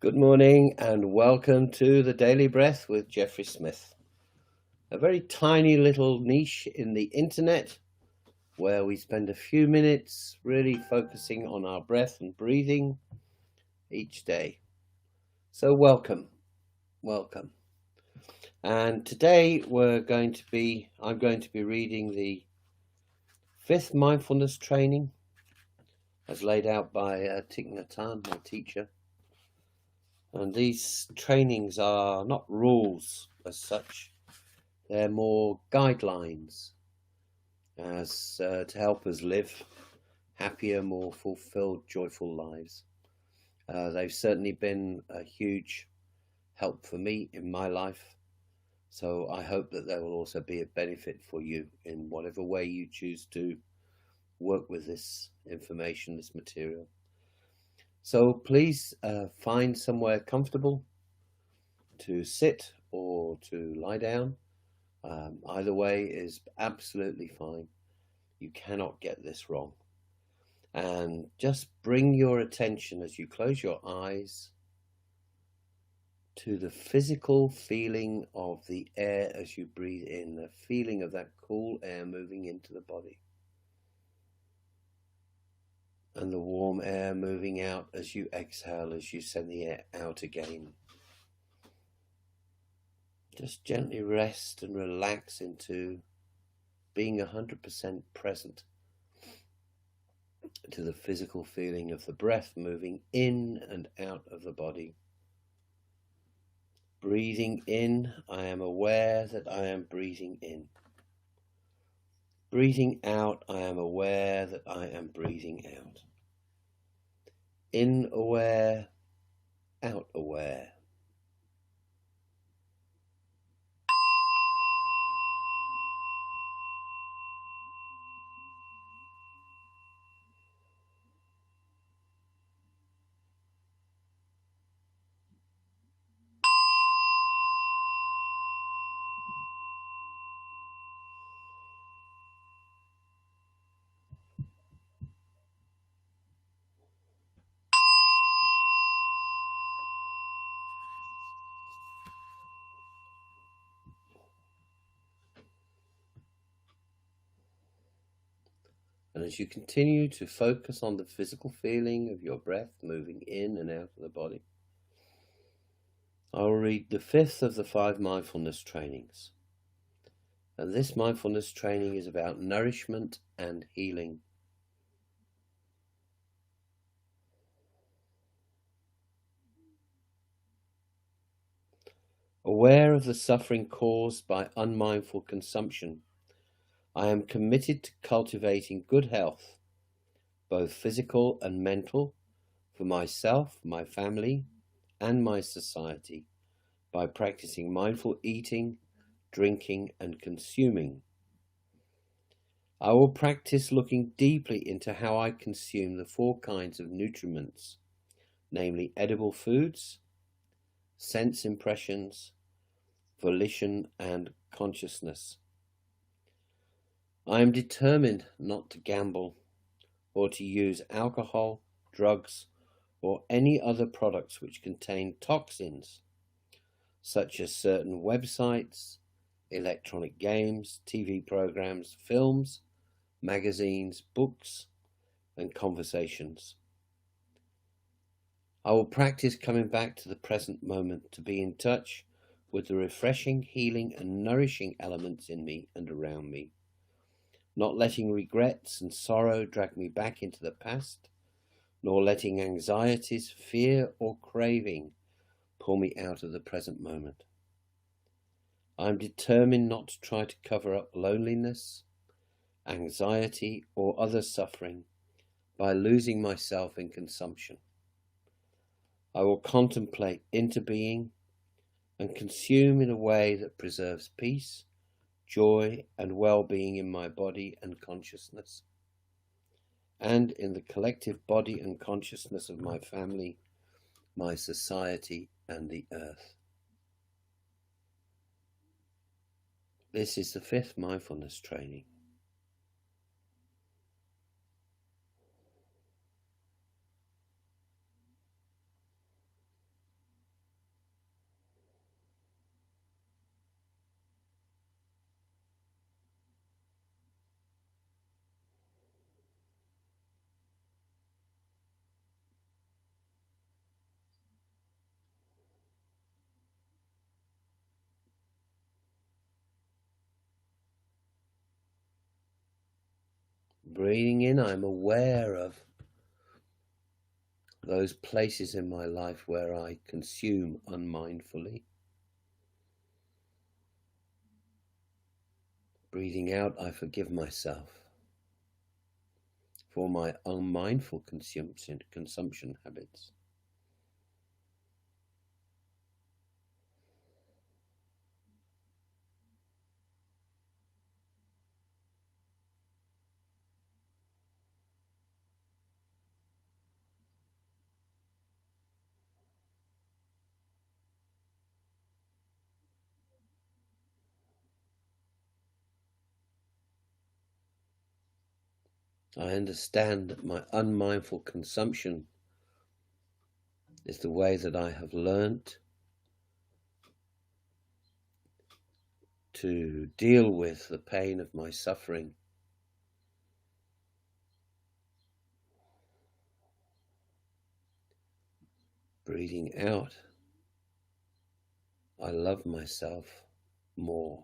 Good morning and welcome to the Daily Breath with Jeffrey Smith. A very tiny little niche in the internet where we spend a few minutes really focusing on our breath and breathing each day. So welcome. And today I'm going to be reading the fifth mindfulness training as laid out by Thich Nhat Hanh, my teacher. And these trainings are not rules as such. They're more guidelines to help us live happier, more fulfilled, joyful lives. They've certainly been a huge help for me in my life. So I hope that they will also be a benefit for you in whatever way you choose to work with this information, this material. So please find somewhere comfortable to sit or to lie down. Either way is absolutely fine. You cannot get this wrong. And just bring your attention as you close your eyes to the physical feeling of the air as you breathe in, the feeling of that cool air moving into the body. And the warm air moving out as you exhale, as you send the air out again. Just gently rest and relax into being 100% present to the physical feeling of the breath moving in and out of the body. Breathing in, I am aware that I am breathing in. Breathing out, I am aware that I am breathing out. In aware, out aware. And as you continue to focus on the physical feeling of your breath moving in and out of the body, I will read the fifth of the 5 mindfulness trainings. And this mindfulness training is about nourishment and healing. Aware of the suffering caused by unmindful consumption, I am committed to cultivating good health, both physical and mental, for myself, my family, and my society, by practicing mindful eating, drinking, and consuming. I will practice looking deeply into how I consume the 4 kinds of nutriments, namely edible foods, sense impressions, volition, and consciousness. I am determined not to gamble or to use alcohol, drugs, or any other products which contain toxins, such as certain websites, electronic games, TV programs, films, magazines, books, and conversations. I will practice coming back to the present moment to be in touch with the refreshing, healing, and nourishing elements in me and around me, not letting regrets and sorrow drag me back into the past, nor letting anxieties, fear, or craving pull me out of the present moment. I am determined not to try to cover up loneliness, anxiety, or other suffering by losing myself in consumption. I will contemplate into being and consume in a way that preserves peace, joy, and well-being in my body and consciousness, and in the collective body and consciousness of my family, my society, and the earth. This is the 5th mindfulness training. Breathing in, I'm aware of those places in my life where I consume unmindfully. Breathing out, I forgive myself for my unmindful consumption habits. I understand that my unmindful consumption is the way that I have learnt to deal with the pain of my suffering. Breathing out, I love myself more.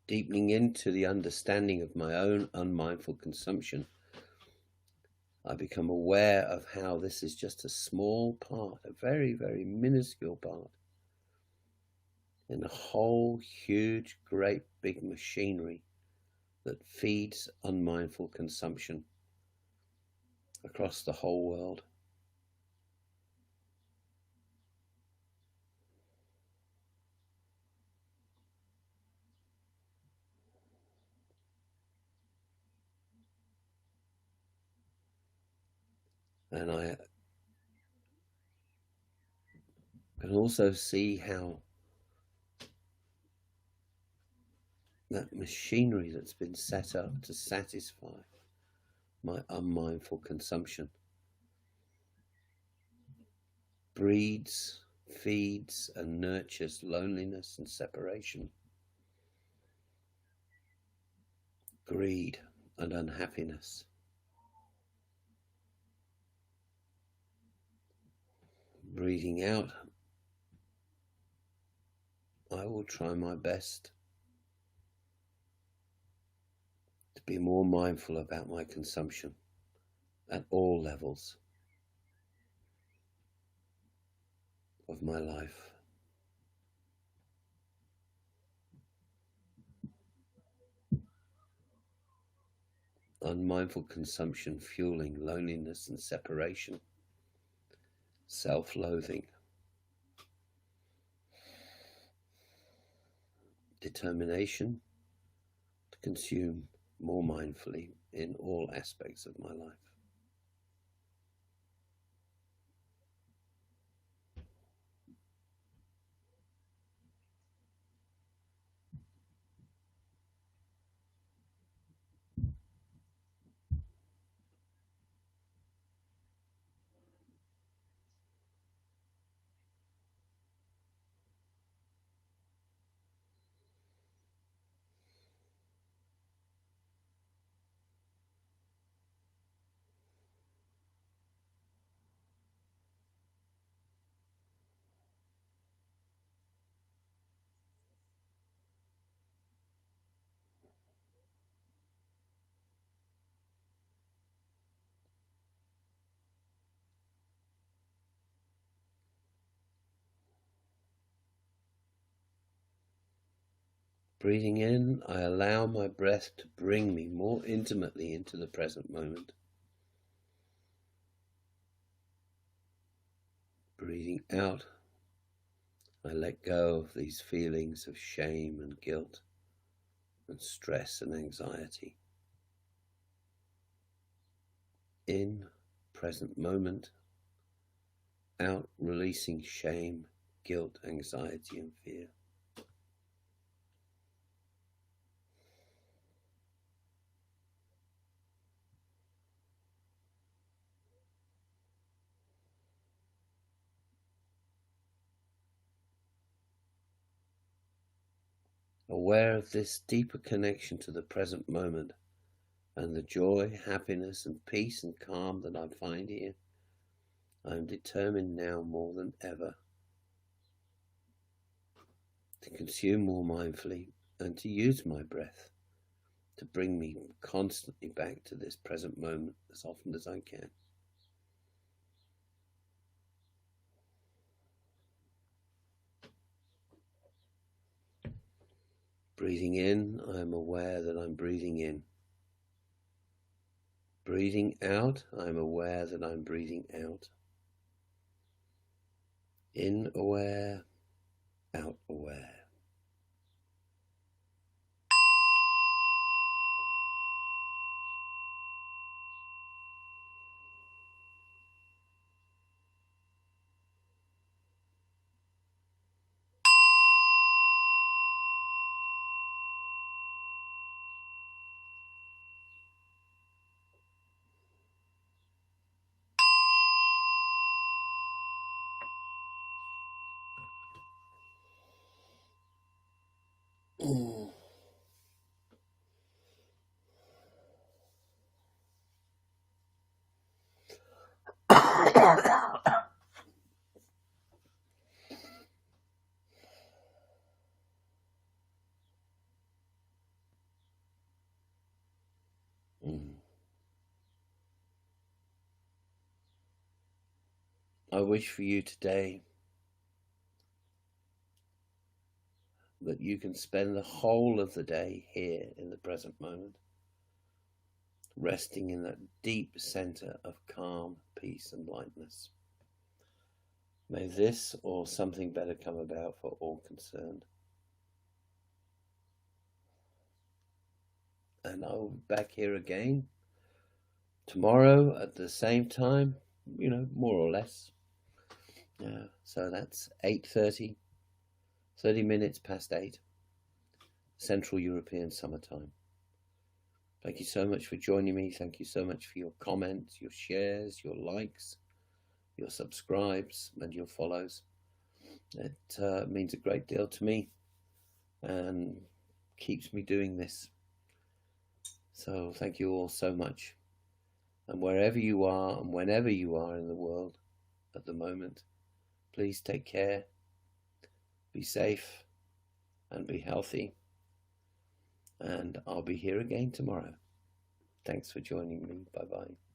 Deepening into the understanding of my own unmindful consumption, I become aware of how this is just a small part, a very, very minuscule part, in a whole huge, great big machinery that feeds unmindful consumption across the whole world. And I can also see how that machinery that's been set up to satisfy my unmindful consumption breeds, feeds, and nurtures loneliness and separation, greed and unhappiness. Breathing out, I will try my best to be more mindful about my consumption at all levels of my life. Unmindful consumption fueling loneliness and separation, self-loathing, determination to consume more mindfully in all aspects of my life. Breathing in, I allow my breath to bring me more intimately into the present moment. Breathing out, I let go of these feelings of shame and guilt and stress and anxiety. In, present moment. Out, releasing shame, guilt, anxiety, and fear. aware of this deeper connection to the present moment and the joy, happiness, and peace and calm that I find here. I am determined now more than ever to consume more mindfully and to use my breath to bring me constantly back to this present moment as often as I can. Breathing in, I am aware that I'm breathing in. Breathing out, I am aware that I'm breathing out. In aware, out aware. I wish for you today that you can spend the whole of the day here in the present moment, resting in that deep center of calm, peace, and lightness. May this or something better come about for all concerned. And I'll be back here again tomorrow at the same time, more or less. So that's 8:30, 30 minutes past 8, Central European summertime. Thank you so much for joining me. Thank you so much for your comments, your shares, your likes, your subscribes, and your follows. It means a great deal to me and keeps me doing this. So thank you all so much. And wherever you are and whenever you are in the world at the moment, please take care, be safe, and be healthy. And I'll be here again tomorrow. Thanks for joining me. Bye-bye.